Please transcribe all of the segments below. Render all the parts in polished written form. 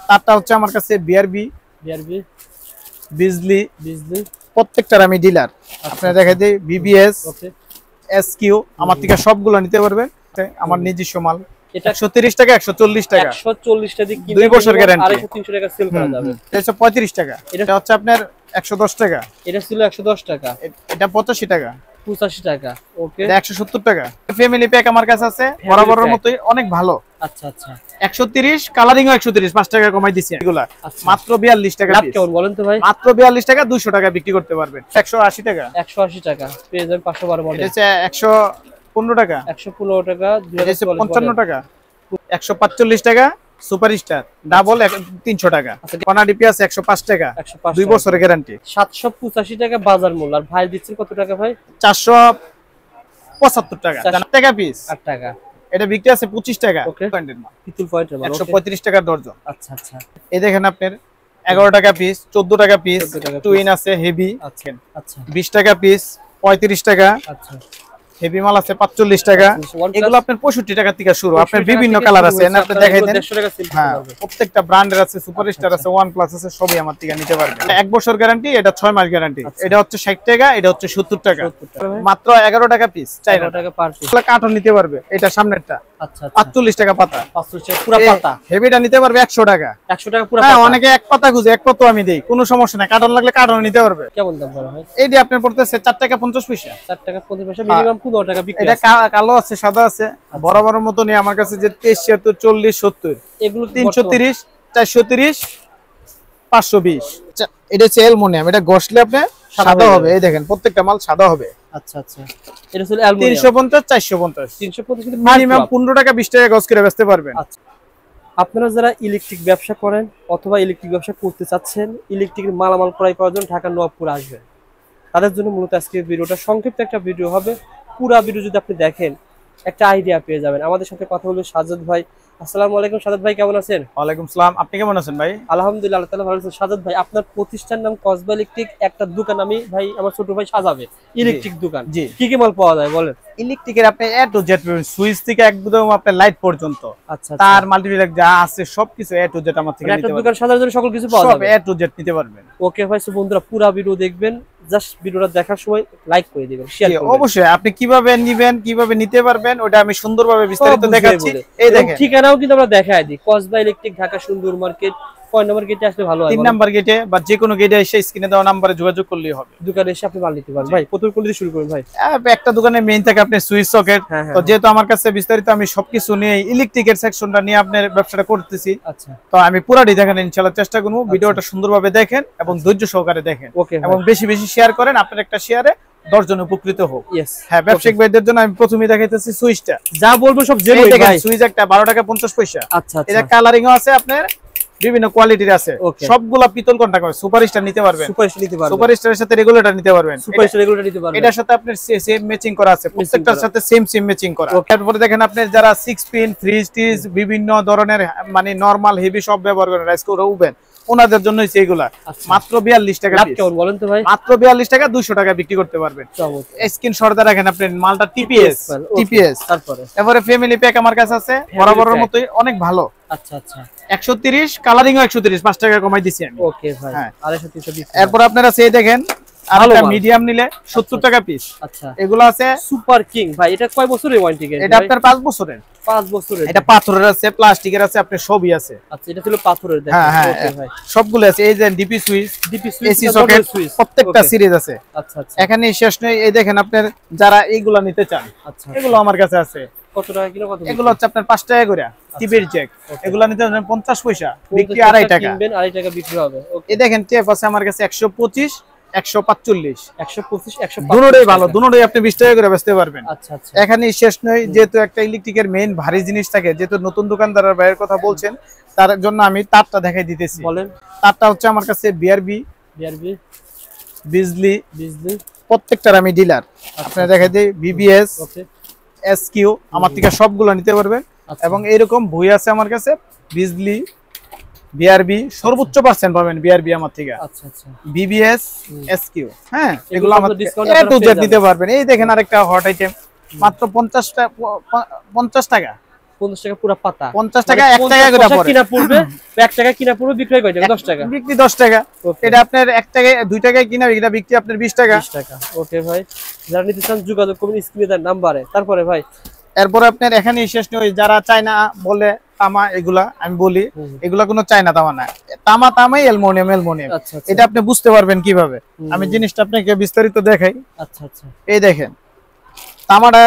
তারটা হচ্ছে আমার কাছে বিআরবি বিআরবি বিজলি বিজলি প্রত্যেকটার আমি ডিলার। আপনারা দেখাই দিই বিবিএস ওকে এসকিউ আমার থেকে সবগুলো নিতে পারবেন। আমার নিজস্ব মাল। এটা 130 টাকা 140 টাকা 140 টাকা দিয়ে 2 বছর গ্যারান্টি। 300 টাকা সেল করা যাবে। এটা 35 টাকা। এটা হচ্ছে আপনার 110 টাকা। এটা ছিল 110 টাকা। এটা 85 টাকা 85 টাকা। ওকে এটা 170 টাকা। ফ্যামিলি প্যাক আমার কাছে আছে বরাবরের মতই অনেক ভালো। আচ্ছা আচ্ছা 130 কালারিং ও 130 5 টাকা কমাই দিছি এগুলা। মাত্র 42 টাকা লাভ কেমন বলেন তো ভাই? মাত্র 42 টাকা 200 টাকা বিক্রি করতে পারবেন। 180 টাকা 180 টাকা পেয়ে যাবেন 512 মডেল। এটা হচ্ছে 115 টাকা 115 টাকা 55 টাকা 145 টাকা সুপারস্টার ডাবল 300 টাকা। কোনা ডিপিএস 105 টাকা 2 বছরের গ্যারান্টি। 785 টাকা বাজার মূল্য। আর ভাই দিচ্ছেন কত টাকা ভাই? 475 টাকা 4 টাকা পিস 8 টাকা। এটা বিক্রি আছে 25 টাকা পয়েন্টের মাল পিতল পয়েন্টের মাল 135 টাকা দর্জন। আচ্ছা আচ্ছা এই দেখেন আপনার 11 টাকা পিস 14 টাকা পিস টুইন আছে হেভি। আচ্ছা আচ্ছা 20 টাকা পিস 35 টাকা। আচ্ছা হেভি মাল আছে 45 টাকা। এগুলো আপনার 65 টাকা থেকে শুরু। আপনার বিভিন্ন কালার আছে না আপনি দেখাই দেন। হ্যাঁ প্রত্যেকটা ব্র্যান্ডের আছে সুপারস্টার আছে ওয়ান প্লাস আছে সবই আমার থেকে নিতে পারবেন। 1 বছর গ্যারান্টি এটা 6 মাস গ্যারান্টি। এটা হচ্ছে 60 টাকা এটা হচ্ছে 70 টাকা মাত্র 11 টাকা পিস 4 টাকা পার পিস। কার্টন নিতে পারবে। এটা সামনেরটা আচ্ছা 45 টাকা পাতা 45 টাকা পুরো পাতা। হেভিটা নিতে পারবে 100 টাকা 100 টাকা পুরো পাতা। পাতা। অনেকে এক পাতা খুঁজে এক পাতা আমি দেই কোনো সমস্যা নাই। কার্টন লাগলে কার্টন নিতে পারবে। কেমন দাম পড়ে ভাই? এইটা আপনার পড়তেছে 4 টাকা 50 পয়সা 4 টাকা 50 পয়সা মিনিমাম 15 টাকা বিক্রি। এটা কালো আছে সাদা আছে বরাবরের মতো নিয়ে আমার কাছে যে 23 76 40 70 এগুলো 330 430 520। এটা হচ্ছে অ্যালুমিনিয়াম। এটা ঘষলে আপনি সাদা হবে। এই দেখেন প্রত্যেকটা মাল সাদা হবে। আচ্ছা আচ্ছা এটা হলো অ্যালুমিনিয়াম 350 450 350 কিন্তু মিনিমাম 15 টাকা 20 টাকা গজ করে বেচতে পারবেন। আচ্ছা আপনারা যারা ইলেকট্রিক ব্যবসা করেন অথবা ইলেকট্রিক ব্যবসা করতে চাচ্ছেন ইলেকট্রিকের মালামাল ক্রয় করার জন্য ঢাকা নবাবপুর আসবেন তাদের জন্য মূলত আজকে ভিডিওটা সংক্ষিপ্ত একটা ভিডিও হবে। পুরো ভিডিও যদি আপনি দেখেন একটা আইডিয়া পেয়ে যাবেন। আমাদের সাথে কথা বলবে সাজ্জাদ ভাই। আসসালামু আলাইকুম সাজ্জাদ ভাই কেমন আছেন? ওয়ালাইকুম সালাম। আপনি কেমন আছেন ভাই? আলহামদুলিল্লাহ আল্লাহ তাআলা ভালো আছেন। সাজ্জাদ ভাই আপনার প্রতিষ্ঠান নাম কসবা ইলেকট্রিক। একটা দোকান আমি ভাই আমার ছোট ভাই সাজাবে ইলেকট্রিক দোকান। কি কি মাল পাওয়া যায় বলেন? ইলেকট্রিকের আপনি এ টু জেড সুইচ থেকে একদম আপনার লাইট পর্যন্ত আচ্ছা তার মাল্টিমিটার যা আছে সবকিছু এ টু জেড আমার থেকে নিতে পারবেন। একটা দোকান সাজানোর জন্য সকল কিছু পাওয়া যাবে। সব এ টু জেড নিতে পারবেন। ওকে ভাই সো বন্ধুরা পুরো ভিডিও দেখবেন। জাস্ট ভিডিওটা দেখার সময় লাইক করে দিবেন শেয়ার করবেন। অবশ্যই আপনি কিভাবে নেবেন কিভাবে নিতে পারবেন ওটা আমি সুন্দরভাবে বিস্তারিত দেখাচ্ছি। এই দেখেন ঠিকানাও কিন্তু আমরা দেখায় দিই। কসবা ইলেকট্রিক ঢাকা সুন্দর মার্কেট। কয় নম্বর গেটে আসলে ভালো হয়? 3 নাম্বার গেটে বা যে কোনো গেটে এসে স্ক্রিনে দেওয়া নম্বরে যোগাযোগ করলেই হবে। দোকানে এসে আপনি মাল নিতে পারবেন। ভাই প্রথম কোন দিয়ে শুরু করুন ভাই? একটা দোকানে মেইন থাকে আপনি সুইচ সকেট। তো যেহেতু আমার কাছে বিস্তারিত আমি সবকিছু নিয়ে ইলেকট্রিকের সেকশনটা নিয়ে আপনার ব্যবসাটা করতেছি। আচ্ছা তো আমি পুরাটি দেখেন ইনশাআল্লাহ চেষ্টা করব। ভিডিওটা সুন্দরভাবে দেখেন এবং ধৈর্য সহকারে দেখেন এবং বেশি বেশি শেয়ার করেন। আপনার একটা শেয়ারে 10 জন উপকৃত হোক। হ্যাঁ ব্যবসায়িক ভাইদের জন্য আমি প্রথমেই দেখাইতেছি সুইচটা। যা বলবো সব জেনুইন ভাই। সুইচ একটা 12 টাকা 50 পয়সা। আচ্ছা আচ্ছা এটা কালারিংও আছে আপনার বিভিন্ন কোয়ালিটির আছে। সবগুলা পিতল কন্টাক্ট হবে। সুপারস্টার নিতে পারবেন। সুপারস্টারের সাথে রেগুলেটর নিতে পারবেন। এটার সাথে আপনার সেম ম্যাচিং করা আছে। প্রত্যেকটার সাথে সেম ম্যাচিং করা। তারপরে দেখেন আপনি যারা 6 পিন 3 স্টিজ বিভিন্ন ধরনের মানে নরমাল হেভি সব ব্যবহার করেন রাইস করে উবেন ওনাদের জন্য এইগুলা মাত্র 42 টাকা পিস। কেমন বলেন তো ভাই? মাত্র 42 টাকা 200 টাকা বিক্রি করতে পারবেন। স্ক্রিনশট দিয়ে রাখেন আপনি মালটা টিপিএস। তারপরে ফ্যামিলি প্যাক আমার কাছে আছে বরাবরের মতই অনেক ভালো। আচ্ছা আচ্ছা 130 কালারিং ও 130 5 টাকা কমাই দিছি আমি। ওকে ভাই আরে 130 এরপর আপনারা সেই দেখেন আরেকটা মিডিয়াম নিলে 70 টাকা পিস। আচ্ছা এগুলো আছে সুপার কিং ভাই। এটা কয় বছরের ওয়ারেন্টি গ্যারান্টি? এটা আপনার 5 বছরের। 5 বছরের। এটা পাথরের আছে প্লাস্টিকের আছে আপনি সবই আছে। আচ্ছা এটা ছিল পাথরের দেখেন। ওকে ভাই সবগুলো আছে। এই যে ডিপি সুইচ এসি সকেট প্রত্যেকটা সিরিজ আছে। আচ্ছা আচ্ছা এখানে শেষ নয়। এই দেখেন আপনার যারা এইগুলা নিতে চান আচ্ছা এগুলো আমার কাছে আছে। কত টাকা কিলো কত? এগুলো হচ্ছে আপনার 5 টাকা করে টিপির চেক। এগুলো নিতে 50 পয়সা বিক্রি 2.5 টাকা। কিনবেন 2.5 টাকা বিক্রি হবে। এই দেখেন টেপ আছে আমার কাছে 125 145 125 125 দুটোই ভালো। দুটোই আপনি 20 টাকা করে বেচতে পারবেন। আচ্ছা আচ্ছা এখানে শেষ নয়। যেহেতু একটা ইলেকট্রিকের মেইন ভারী জিনিস থাকে যেহেতু নতুন দোকানদারের বাইরের কথা বলছেন তার জন্য আমি তারটা দেখাই দিতেছি। বলেন তারটা হচ্ছে আমার কাছে বিআরবি বিজলি প্রত্যেকটার আমি ডিলার। আপনারা দেখাই দিই বিবিএস এসকিউ আমার থেকে সবগুলো নিতে পারবেন। এবং এরকম বই আছে আমার কাছে বিজলি বিআরবি সর্বোচ্চ পার্সেন্ট পাবেন বিআরবি আমার থেকে। আচ্ছা আচ্ছা বিবিএস এসকিউ হ্যাঁ এগুলো আমার এ টু জেড নিতে পারবেন। এই দেখেন আরেকটা হট আইটেম মাত্র 50 টাকা 50 টাকা পুরো পাতা, 50 টাকা 1 টাকা করে পড়ে কিনা পড়বে, 1 টাকা কিনা পড়বে, বিক্রয় কয় টাকা? 10 টাকা বিক্রি 10 টাকা। এটা আপনার 1 টাকায় 2 টাকায় কিনা, এটা বিক্রি আপনার 20 টাকা। ওকে ভাই, যারা নিতে চান যোগাযোগ করুন স্ক্রিনে দেওয়া নম্বরে। তারপরে ভাই এরপরে আপনার এখানে শেষ নয়, যারা চায়না বলে তামা, এগুলা আমি বলি এগুলা কোনো চায়না তামা না, তামাই অ্যালুমিনিয়াম। আচ্ছা, এটা আপনি বুঝতে পারবেন কিভাবে, আমি জিনিসটা আপনাকে বিস্তারিত দেখাই। আচ্ছা, এই দেখেন তামাটা,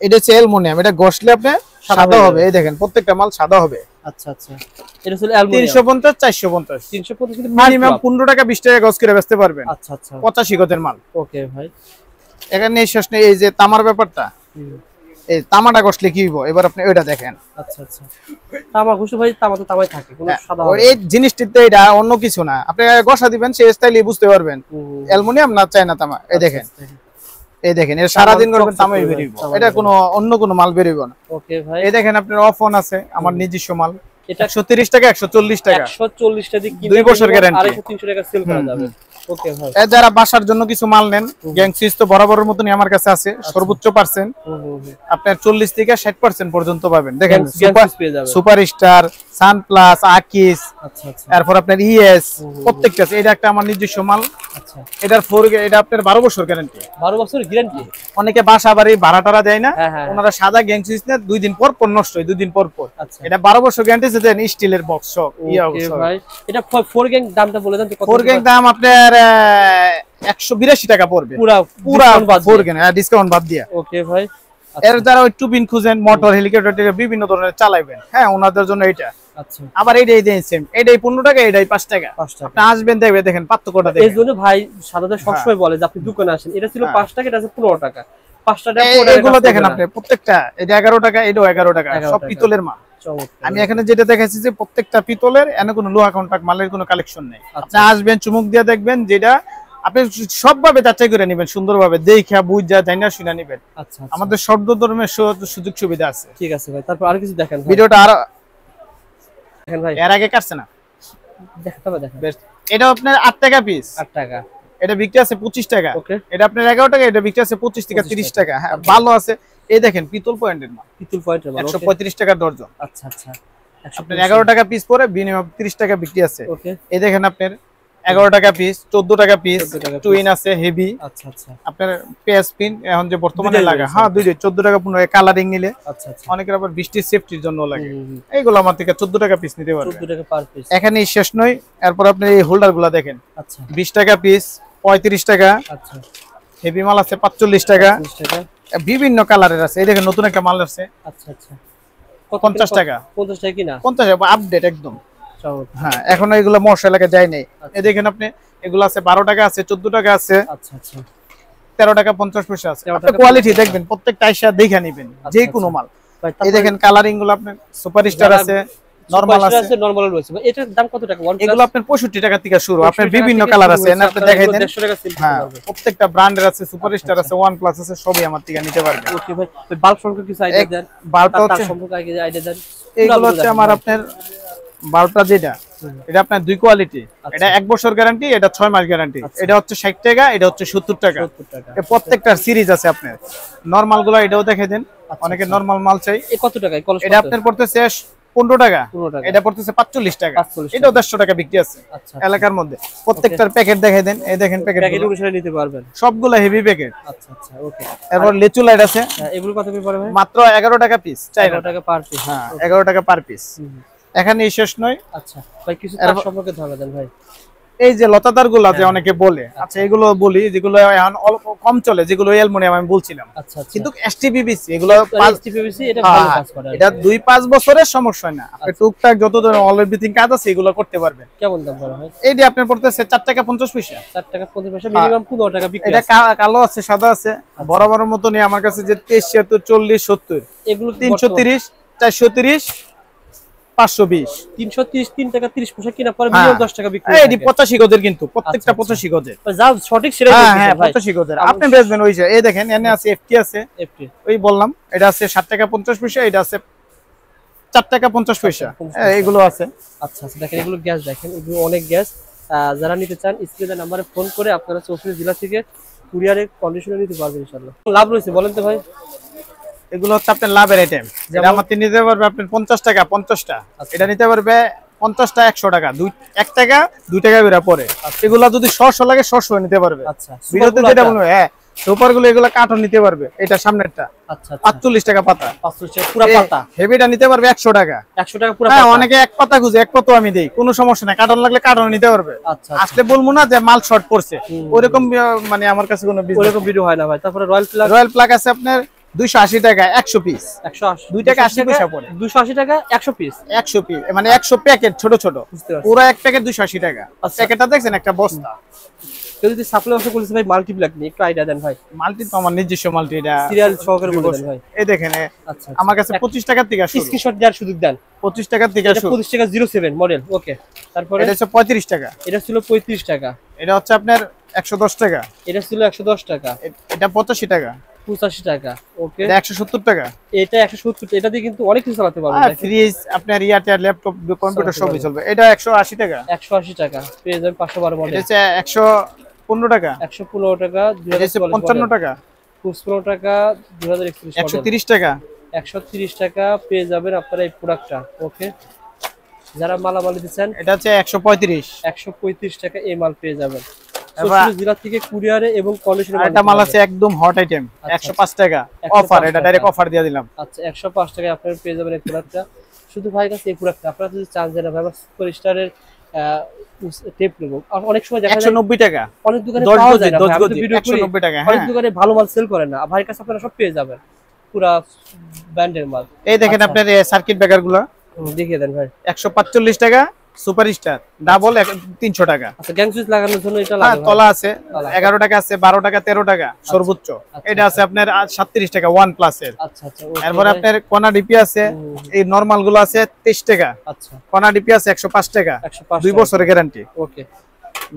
এটা হচ্ছে অ্যালুমিনিয়াম, এটা ঘষলে আপনি সাদা হবে। এই দেখেন প্রত্যেকটা মাল সাদা হবে। আচ্ছা, এটা হলো অ্যালুমিনিয়াম। 350 450 350 কিন্তু মিনিমাম 15 টাকা 20 টাকা গজ করে বেচতে পারবেন। আচ্ছা, 85 গজের মাল। ওকে ভাই, এখানে শেষ নেই। এই যে তামার ব্যাপারটা, এই তামাটা ঘষলে কি হইব, এবার আপনি ওইটা দেখেন। আচ্ছা, তামা ঘষে ভাই, তামা তো তামাই থাকে, কোনো সাদা হবে। এই জিনিসটিতে এটা অন্য কিছু না, আপনি ঘষা দিবেন সেই স্টাইলে বুঝতে পারবেন অ্যালুমিনিয়াম না চায়না তামা। এই দেখেন, এই দেখেন, এটা সারা দিন করবেন তামাই বেরিয়ে, এটা কোনো অন্য কোনো মাল বেরিয়ে না। ওকে ভাই, এই দেখেন আপনার অফ অন আছে, আমার নিজস্ব মাল। এটা 130 টাকা 140 টাকা, 140 টাকা দিয়ে 2 বছর গ্যারান্টি, 300 টাকা সেল করা যাবে। ওকে ভাই, যারা বাসার জন্য কিছু মাল নেন, গ্যাং সুইচ তো বরাবরের মতনই আমার কাছে আছে, সর্বোচ্চ পার্সেন্ট আপনার 40 থেকে 60% পর্যন্ত পাবেন। দেখেন সুপার স্টার, সান প্লাস, আকিস, তারপর আপনার ইএস, প্রত্যেকটা এটা একটা আমার নিজস্ব মাল। এটার এটা আপনার 12 বছর গ্যারান্টি। 12 বছর গ্যারান্টি। অনেকে বাসা বাড়ি ভাড়া টাড়া দেয় না, ওনারা সাদা গ্যাং সুইচ নেন, 2 দিন পর নষ্ট হয়, 2 দিন পর। এটা 12 বছর গ্যারান্টি দেন, স্টিলের বক্স সব। ভাই এটা 4 গ্যাং দামটা বলে দেন তো কত? 4 গ্যাং দাম আপনার 182 টাকা পড়বে পুরা 4 গ্যাং ডিসকাউন্ট বাদ দিয়া। ওকে ভাই, এর যারা একটু বিন খুঁজেন, মোটর হেলিকপ্টার বিভিন্ন ধরনের চালাইবেন, হ্যাঁ ওনাদের জন্য এটা। আচ্ছা, আবার এইটাই দেন সেম, এইটাই 15 টাকা, এইটাই 5 টাকা। আপনি আসবেন দেখবেন, দেখেন পার্থক্যটা দেখেন। এই জন্য ভাই সাধারণত সবসময় বলে যে আপনি দোকানে আসেন, এটা ছিল 5 টাকা, এটা আছে 15 টাকা। 5 টাকা এগুলো দেখেন আপনি, প্রত্যেকটা এটা 11 টাকা, এটাও 11 টাকা, সব পিতলের মাল। আমি এখানে যেটা দেখাচ্ছি যে প্রত্যেকটা পিতলের, এনে কোনো লোহা কন্টাক্ট মালের কোনো কালেকশন নেই। আপনি আসবেন, চুমুক দিয়ে দেখবেন, যেটা আপনি সবভাবে যাচাই করে নেবেন, সুন্দরভাবে দেখা বুঝা জানা শুনে নেবেন। আচ্ছা, আমাদের শব্দ ধর্মের সুযোগ সুবিধা আছে। ঠিক আছে ভাই, তারপর আর কিছু দেখেন ভিডিওটা আর দেখেন ভাই, এর আগে কাটছে না, দেখাতে হবে। দেখেন এটা আপনার 8 টাকা পিস, 8 টাকা, এটা বিক্রি আছে 25 টাকা। এটা আপনার 11 টাকা, এটা বিক্রি আছে 25 থেকে 30 টাকা। হ্যাঁ ভালো আছে। এই দেখেন পিতল পয়েন্টের মাল, পিতল পয়েন্টের মাল 135 টাকা ডজন। আচ্ছা, আপনার 11 টাকা পিস পরে মিনিমাম 30 টাকা বিক্রি আছে। এই দেখেন আপনার 11 টাকা পিস, 14 টাকা পিস, টুইন আছে হেভি। আচ্ছা, আপনার পেস পিন এখন যে বর্তমানে লাগা, হ্যাঁ দুইটাই 14 টাকা 15 কালারিং নিলে। অনেকের আবার বৃষ্টির সেফটির জন্য লাগে, এইগুলো আমার থেকে 14 টাকা পিস নিতে পারবেন। 14 টাকা পার পিস। এখানেই শেষ নয়, এরপর আপনি এই হোল্ডারগুলো দেখেন। আচ্ছা, 20 টাকা পিস, 35 টাকা। আচ্ছা, হেভি মাল আছে 45 টাকা, বিভিন্ন কালারের আছে। এই দেখেন নতুন একটা মাল আছে। আচ্ছা, 50 টাকা। 50 টাকা কিনা? 50 টাকা আপডেট একদম। হ্যাঁ এখনো এগুলো মশলা এলাকা যায় নাই। এই দেখেন আপনি, এগুলো আছে 12 টাকা আছে, 14 টাকা আছে, 13 টাকা 50 পয়সা আছে। আপনি কোয়ালিটি দেখবেন, প্রত্যেকটা আইসা দেখে নেবেন যে কোনো মাল। এই দেখেন কালারিং গুলো আপনার সুপার স্টার আছে, নরমাল আছে, নরমাল রয়েছে। এটার দাম কত টাকা? এগুলো আপনার 65 টাকা থেকে শুরু, আপনার বিভিন্ন কালার আছে, এনে আপনি দেখাই দেন। হ্যাঁ প্রত্যেকটা ব্র্যান্ডের আছে, সুপার স্টার আছে, ওয়ান প্লাস আছে, সবই আমার থেকে নিতে পারবেন। ওকে ভাই, বাল্ব সম্পর্কে কিছু আইডিয়া দেন। বাল্বটা হচ্ছে সম্পর্কে আইডিয়া দেন। এইগুলো হচ্ছে আমার আপনার বাল্বটা যেটা, এটা আপনার 2 কোয়ালিটি। এটা 1 বছর গ্যারান্টি, এটা 6 মাস গ্যারান্টি। এটা হচ্ছে 60 টাকা, এটা হচ্ছে 70 টাকা। এই প্রত্যেকটার সিরিজ আছে আপনার। নরমাল গুলো এটাও দেখাই দেন, অনেকে নরমাল মাল চাই। এই কত টাকা? এটা আপনার পড়তেছে 15 টাকা, এটা পড়তেছে 45 টাকা, এটাও 150 টাকা বিক্রি আছে এলাকার মধ্যে। প্রত্যেকটার প্যাকেট দেখাই দেন, এই দেখেন প্যাকেট অনুসারে নিতে পারবেন, সবগুলো হেভি প্যাকেট। আচ্ছা, ওকে। এরপর লেচু লাইট আছে, এগুলো কত করে পড়বে ভাই? মাত্র 11 টাকা পিস, 11 টাকা পার পিস। হ্যাঁ 11 টাকা পার পিস। এখানে শেষ নয়। আচ্ছা ভাই, কিছু তার সম্পর্কে ধারণা দেন ভাই। এই যে লতাদার গুলা যে অনেকে বলে, আচ্ছা এগুলো বলি যেগুলো এখন অল্প কম চলে, যেগুলো অ্যালুমিনিয়াম আমি বলছিলাম। কিন্তু এসটিপিভিসি এগুলো এটা ভালো কাজ করে, এটা 2-5 বছরের সমস্যা না। আপনি টুকটাক যত ধরনের অল এভরিথিং কাজ আছে এগুলো করতে পারবেন। কেমন দাম পড়ে ভাই? এই যে আপনার পড়তেছে 4 টাকা 50 পয়সা। 4 টাকা 50 পয়সা, মিনিমাম 15 টাকা বিক্রি। এটা কালো আছে, সাদা আছে, বরাবরের মতো নিয়ে আমার কাছে যে 23, 76, 40, 70, এগুলো 330, 430, 520, 330, 3 টাকা 30 পয়সা কিনা পরে মিনিমাম 10 টাকা বিক্রি। এই 85 গজের, কিন্তু প্রত্যেকটা 85 গজের। যাও সঠিক সেটাই বলছেন ভাই। 85 গজের আপনি বেচবেন। ওই যে এই দেখেন এনে আছে এফটি আছে, ওই বললাম এটা আছে 7 টাকা 50 পয়সা, এটা আছে 4 টাকা 50 পয়সা, এগুলো আছে। আচ্ছা, দেখেন এগুলো গ্যাস, দেখেন এগুলো অনেক গ্যাস। যারা নিতে চান স্ক্রিনের নম্বরে ফোন করে আপনারা 64 জেলা থেকে কুরিয়ারে কন্ডিশনে নিতে পারবেন ইনশাআল্লাহ। লাভ রয়েছে বলেন তো ভাই? এগুলো হচ্ছে আপনার লাভের আইটেম। যেটা আমাদের নিতে পারবে আপনার 50 টাকা 50টা, এটা নিতে পারবে 50টা 100 টাকা, 1 টাকা 2 টাকা বেরা পরে। এগুলো যদি 100 লাগে 100 নিতে পারবে। আচ্ছা, ভিডিওতে যেটা বলবো, হ্যাঁ সুপার গুলো এগুলো কার্টন নিতে পারবে। এটা সামনেরটা 45 টাকা পাতা, 45 টাকা পুরো পাতা। হেভিটা নিতে পারবে 100 টাকা, 100 টাকা পুরো পাতা। পাতা। অনেকে এক পাতা খুঁজে, এক পাতা আমি দেই, কোনো সমস্যা নাই। কার্টন লাগলে কার্টন নিতে পারবে। আচ্ছা, আসলে বলবো না যে মাল শর্ট পড়ছে, ওরকম মানে আমার কাছে কোনো ওরকম ভিডিও হয় না ভাই। তারপরে রয়্যাল প্লাগ আছে আপনার 280 টাকা 100 পিস, 180 2 টাকা 80 পয়সা পড়ে। 280 টাকা 100 পিস, 100 পিস মানে 100 প্যাকেট, ছোট ছোট, পুরো এক প্যাকেট 280 টাকা। প্যাকেটটা দেখছেন, একটা বস্তা। কেউ যদি সাপ্লাই ব্যবসা করতে ভাই, মাল্টিপ্লাক নিয়ে একটু আইডিয়া দেন ভাই। মাল্টি তো আমার নিজস্ব মাল্টি, এটা সিরিয়াল সহকারে বলে দেন ভাই। এই দেখেন, আচ্ছা, আমার কাছে 25 টাকা থেকে শুরু। স্ক্রিনশট দেওয়ার সুযোগ দেন। 25 টাকা থেকে শুরু। 25 টাকা 07 মডেল। ওকে, তারপরে এটা হচ্ছে 35 টাকা, এটা ছিল 35 টাকা, এটা হচ্ছে আপনার 110 টাকা, এটা ছিল 110 টাকা, এটা 85 টাকা, 85 টাকা। ওকে, এটা 170 টাকা, এটা 170। এটা দিয়ে কিন্তু অনেক কিছু চালাতে পারবেন। ফ্রিজ আপনার ইয়ারটার ল্যাপটপ কম্পিউটার সবই চলবে। এটা 180 টাকা, 180 টাকা পেয়ে যাবেন। 512 মডেল। এটা হচ্ছে 115 টাকা, 115 টাকা, 55 টাকা, 55 টাকা, 2031 মডেল। 130 টাকা, 130 টাকা পেয়ে যাবেন আপনারা এই প্রোডাক্টটা। ওকে, যারা মালামাল দিচ্ছেন, এটা হচ্ছে 135, 135 টাকা এই মাল পেয়ে যাবেন। এবার জেলা থেকে কুরিয়ারে এবং কন্ডিশনে। এটা মাল আছে একদম হট আইটেম, 105 টাকা অফার। এটা ডাইরেক্ট অফার দিয়ে দিলাম। আচ্ছা, 105 টাকায় আপনারা পেয়ে যাবেন এই প্রোডাক্টটা। শুধু ভাই কাছে এই প্রোডাক্টটা আপনারা যদি চান যে না ভাই আমরা সুপার স্টারের টেপ নেব, অনেক সময় দেখা যায় 190 টাকা, অনেক দোকানে পাওয়া যায় না ভাই। আমি তো ভিডিও করি, 190 টাকা। অনেক দোকানে ভালো মাল সেল করে না, ভাইয়ের কাছে আপনারা সব পেয়ে যাবেন, পুরা ব্র্যান্ডের মাল। এই দেখেন আপনার সার্কিট ব্রেকার গুলো দেখিয়ে দেন ভাই। 145 টাকা, সুপার স্টার ডাবল 300 টাকা। আচ্ছা, গ্যাং সুইচ লাগানোর জন্য এটা লাগে। তলা আছে 11 টাকা, আছে 12 টাকা, 13 টাকা সর্বোচ্চ। এটা আছে আপনার 37 টাকা ওয়ান প্লাস এর। আচ্ছা আচ্ছা, এরপর আপনার কোনা ডিপি আছে, এই নরমাল গুলো আছে 23 টাকা। আচ্ছা, কোনা ডিপি আছে 105 টাকা, 2 টাকা। বছরের গ্যারান্টি। ওকে,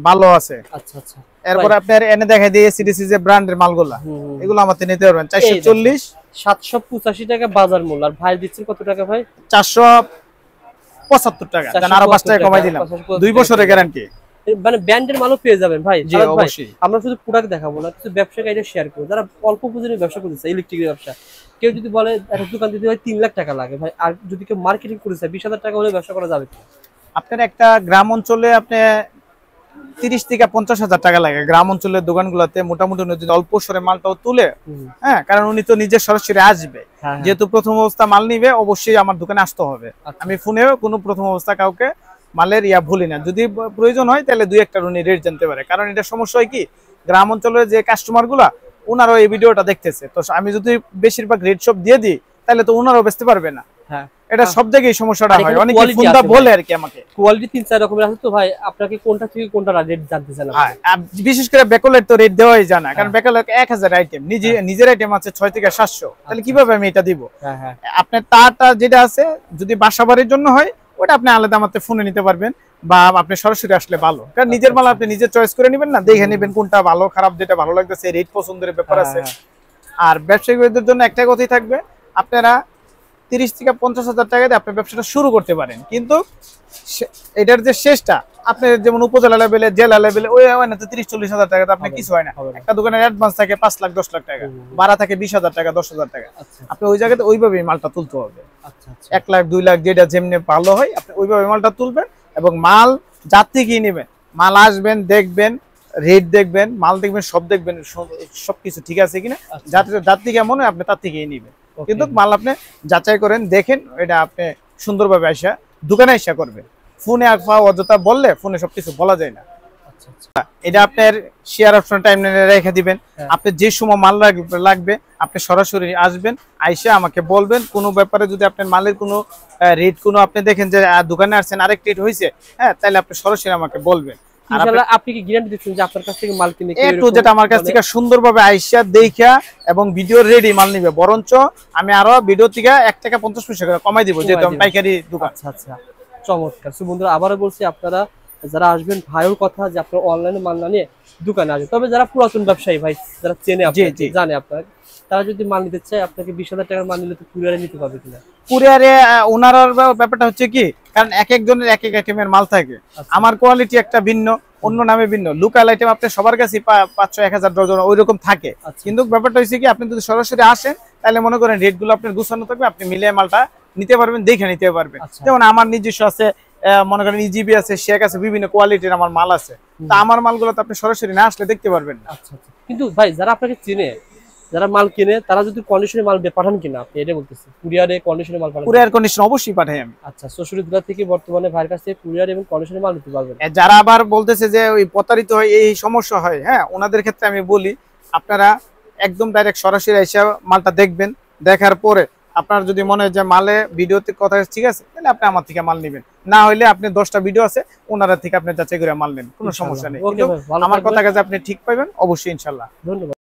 ভালো আছে। আচ্ছা আচ্ছা। এরপর আপনার এনে দেখাই দিয়ে এসিডিসি যে ব্র্যান্ডের মালগুলা, এগুলো আমাদের নিতে পারবেন 440, 785 টাকা বাজার মূল্য। আর ভাই দিচ্ছেন কত টাকা ভাই? 475 টাকা। জান আরো 5 টাকা কমাই দিলাম, 2 বছরের গ্যারান্টি। মানে ব্র্যান্ডের মালও পেয়ে যাবেন ভাই। জি অবশ্যই। আমরা শুধু প্রোডাক্ট দেখাবো না, কিছু ব্যবসাকে এটা শেয়ার করব। যারা অল্প পুঁজি নিয়ে ব্যবসা করতেছে, ইলেকট্রিকের ব্যবসা, কেউ যদি বলে একটা দোকান দিতে ভাই 3 লাখ টাকা লাগে ভাই, আর যদি কেউ মার্কেটিং করতে 20,000 টাকা হলে ব্যবসা করা যাবে। আপনার একটা গ্রাম অঞ্চলে আপনি 30 থেকে 50,000 টাকা লাগে। গ্রাম অঞ্চলের দোকানগুলোতে মোটামুটি যদি অল্প সরে মালটাও তুলে, হ্যাঁ, কারণ উনি তো নিজে সরাসরি আসবে, যেহেতু প্রথম অবস্থা মাল নিবে, অবশ্যই আমার দোকানে আসতে হবে। আমি ফোনেও কোনো প্রথম অবস্থা কাউকে মালের ভুলি না। যদি প্রয়োজন হয় তাহলে 2-1টা উনি রেট জানতে পারে। কারণ এটা সমস্যা হয় কি, গ্রাম অঞ্চলের যে কাস্টমার গুলা, ওনারাও এই ভিডিওটা দেখতেছে, তো আমি যদি বেশিরভাগ রেট সব দিয়ে দিই তাহলে তো ওনারাও বেচতে পারবে না। হ্যাঁ, এটা সব জায়গায় সমস্যাটা হয়। অনেকে ফোনটা বলে আর কি আমাকে, কোয়ালিটি 3-4 রকমের আছে তো ভাই, আপনাকে কোনটা থেকে কোনটা রেট জানতে চান? হ্যাঁ, বিশেষ করে ব্যাকলেট তো রেট দেওয়াই যায় না, কারণ ব্যাকলেট 1000 আইটেম, নিজের আইটেম আছে 6 থেকে 700, তাহলে কিভাবে আমি এটা দিব? হ্যাঁ হ্যাঁ, আপনার তারটা যেটা আছে, যদি বাসাবাড়ির জন্য হয় ওটা আপনি আলাদা আমাদের ফোনে নিতে পারবেন, বা আপনি সরাসরি আসলে ভালো। কারণ নিজের মাল আপনি নিজে চয়েস করে নেবেন না, দেখে নেবেন কোনটা ভালো খারাপ, যেটা ভালো লাগতেছে, রেট পছন্দের ব্যাপার আছে। আর ব্যবসায়ীদের জন্য একটাই কথাই থাকবে, আপনারা 30 থেকে 50,000 টাকা দিয়ে আপনার ব্যবসাটা শুরু করতে পারেন, কিন্তু এটার যে শেষটা আপনার যেমন উপজেলা লেভেলে, জেলা লেভেলে, ওই হয় না তো 30-40,000 টাকা, আপনার কিছু হয় না। একটা দোকানের অ্যাডভান্স থাকে 5 লাখ 10 লাখ টাকা, ভাড়া থাকে 20,000 টাকা 10,000 টাকা। আপনি ওই জায়গাতে ওইভাবেই মালটা তুলতে হবে। 1 লাখ 2 লাখ যেটা যেমনি ভালো হয়, আপনি ওইভাবে মালটা তুলবেন, এবং মাল যার থেকেই নেবেন, মাল আসবেন, দেখবেন, রেট দেখবেন, মাল দেখবেন, সব দেখবেন, সবকিছু ঠিক আছে কিনা। যার থেকে মনে হয় আপনি তার থেকেই নেবেন, কিন্তু মাল আপনি যাচাই করেন, দেখেন, এটা আপনি সুন্দরভাবে আসা দোকানে আসা করবেন। ফোনে অযথা বললে ফোনে সবকিছু বলা যায় না। এটা আপনার শেয়ার অপশন টাইমলাইনে রেখে দিবেন। আপনি যে সময় মাল লাগবে আপনি সরাসরি আসবেন, আইসা আমাকে বলবেন। কোনো ব্যাপারে যদি আপনার মালের কোনো রেট কোনো আপনি দেখেন যে দোকানে আসছেন আরেক রেট হয়েছে, হ্যাঁ, তাহলে আপনি সরাসরি আমাকে বলবেন। ইনশাআল্লাহ আপনি কি গ্যারান্টি দিচ্ছেন যে আপনার কাছ থেকে মাল কিনে একটু যেটা আমার কাছ থেকে সুন্দরভাবে আইসা দেখা এবং ভিডিও রেডি মাল নিবে, বরঞ্চ আমি আরো ভিডিও থেকে 1 টাকা 50 পয়সা করে কমাই দিব, যেহেতু আমি পাইকারি দোকান। আচ্ছা আচ্ছা, চমৎকার। বন্ধুরা আবারও বলছি, আপনারা যারা আসবেন ভাইয়ের কথা যে আপনারা অনলাইনে মাল না নিয়ে দোকানে আসবেন। তবে যারা পুরাতন ব্যবসায়ী ভাই, যারা চেনে আপনাকে, জানে আপনাকে, তারা যদি মাল নিতে চায় আপনাকে 20,000 টাকার মাল নিলে তো কুরিয়ারে নিতে পারবে কিনা? কুরিয়ারে ওনার ব্যাপারটা হচ্ছে কি, কারণ এক একজনের এক এক আইটেমের মাল থাকে। আমার কোয়ালিটি একটা ভিন্ন, অন্য নামে ভিন্ন। লোকাল আইটেম আপনি সবার কাছে 500-1000 ডজন ওইরকম থাকে। কিন্তু ব্যাপারটা হচ্ছে কি, আপনি যদি সরাসরি আসেন তাহলে মনে করেন রেট গুলো আপনার গুছানো থাকবে, আপনি মিলিয়ে মালটা নিতে পারবেন, দেখে নিতে পারবেন। যেমন আমার নিজস্ব আছে, মনে করেন ইজিবি আছে, শেখ আছে, বিভিন্ন কোয়ালিটির আমার মাল আছে। তা আমার মালগুলো তো আপনি সরাসরি না আসলে দেখতে পারবেন না। আচ্ছা আচ্ছা। কিন্তু ভাই যারা আপনাকে চিনে, যারা মাল কিনে, তারা যদি কন্ডিশনে মাল পাঠান কিনা, আপনি এটা বলতেছি, কুরিয়ারে কন্ডিশনে মাল পাঠান? কুরিয়ার কন্ডিশন অবশ্যই পাঠাই আমি। আচ্ছা, 64 জেলা থেকে বর্তমানে ভাইয়ের কাছে কুরিয়ার এবং কন্ডিশনে মাল নিতে পারবেন। যারা আবার বলতেছে যে ওই প্রতারিত হয়, এই সমস্যা হয়, হ্যাঁ, ওনাদের ক্ষেত্রে আমি বলি আপনারা একদম ডাইরেক্ট সরাসরি এসে মালটা দেখবেন। দেখার পরে আপনার যদি মনে হয় যে মালে ভিডিওতে কথা ঠিক আছে, তাহলে আপনি আমার থেকে মাল নেবেন। না হইলে আপনি 10টা ভিডিও আছে, ওনারা থেকে আপনি যাচাই করে মাল নেন, কোনো সমস্যা নেই। আমার কথা কাজে আপনি ঠিক পাইবেন অবশ্যই, ইনশাল্লাহ। ধন্যবাদ।